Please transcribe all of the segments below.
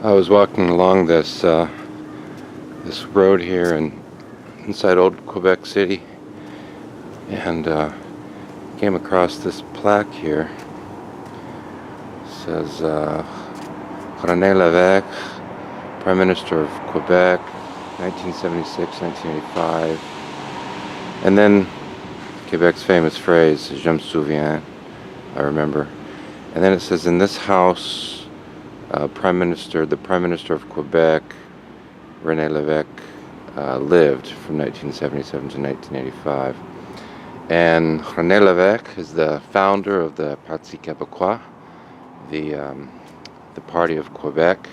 I was walking along this road here inside old Quebec City, and came across this plaque here. It says René Lévesque, Prime Minister of Quebec, 1976-1985, and then Quebec's famous phrase, "Je me souviens," I remember. And then it says, in this house, the Prime Minister of Quebec, René Lévesque, lived from 1977 to 1985. And René Lévesque is the founder of the Parti Quebecois, the Party of Quebec.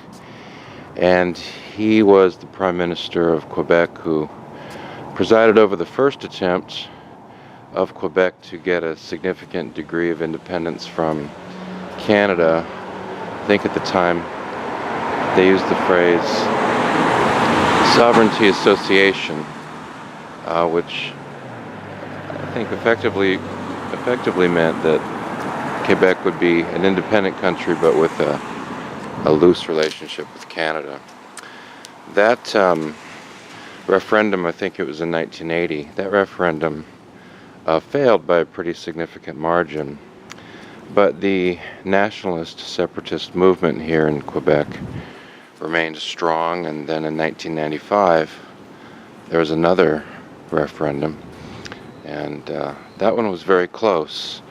And he was the Prime Minister of Quebec who presided over the first attempt of Quebec to get a significant degree of independence from Canada. I think at the time they used the phrase sovereignty association, which I think effectively meant that Quebec would be an independent country but with a loose relationship with Canada. That referendum, I think it was in 1980, that referendum failed by a pretty significant margin. But the nationalist separatist movement here in Quebec remained strong, and then in 1995 there was another referendum, and that one was very close.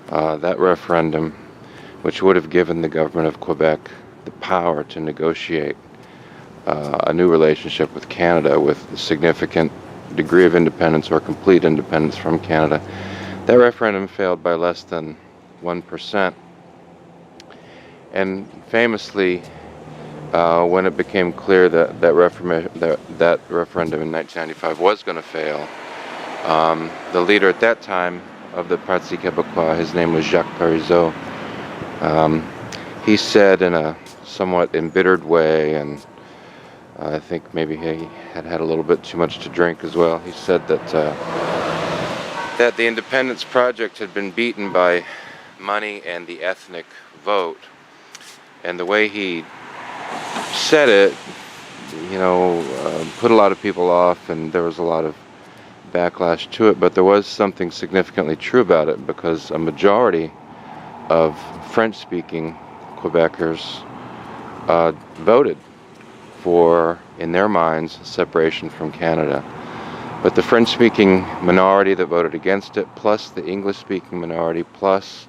That referendum, which would have given the government of Quebec the power to negotiate a new relationship with Canada with a significant degree of independence or complete independence from Canada, that referendum failed by less than 1%. And famously, when it became clear that that referendum in 1995 was going to fail, the leader at that time of the Parti Quebecois, his name was Jacques Parizeau, he said in a somewhat embittered way, and I think maybe he had a little bit too much to drink as well, he said that the independence project had been beaten by money and the ethnic vote. And the way he said it, put a lot of people off, and there was a lot of backlash to it, but there was something significantly true about it, because a majority of French-speaking Quebecers voted for, in their minds, separation from Canada. But the French-speaking minority that voted against it, plus the English-speaking minority, plus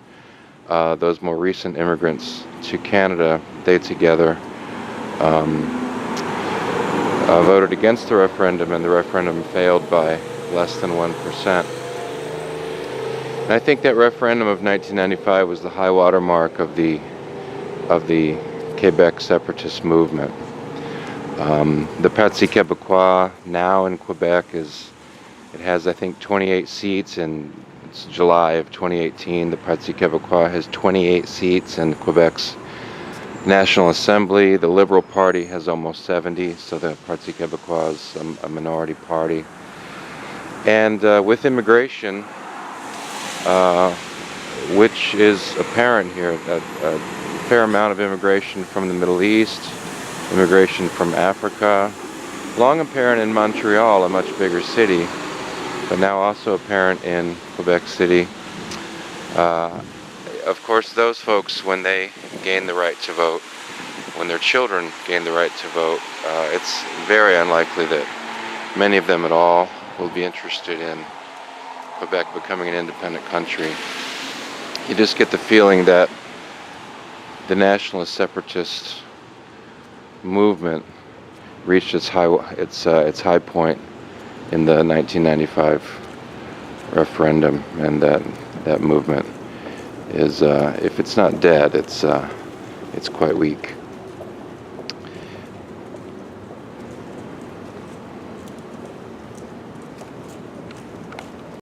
those more recent immigrants to Canada, they together voted against the referendum, and the referendum failed by less than 1%. And I think that referendum of 1995 was the high water mark of the Quebec separatist movement. The Parti Quebecois now in Quebec has I think 28 seats, and it's July of 2018. The Parti Quebecois has 28 seats in Quebec's National Assembly. The Liberal Party has almost 70, so the Parti Quebecois is a minority party. And with immigration, which is apparent here, a fair amount of immigration from the Middle East, immigration from Africa, long apparent in Montreal, a much bigger city, but now also apparent in Quebec City. Of course, those folks, when they gain the right to vote, when their children gain the right to vote, it's very unlikely that many of them at all will be interested in Quebec becoming an independent country. You just get the feeling that the nationalist separatist movement reached its high point in the 1995 referendum, and that movement is, if it's not dead, it's quite weak.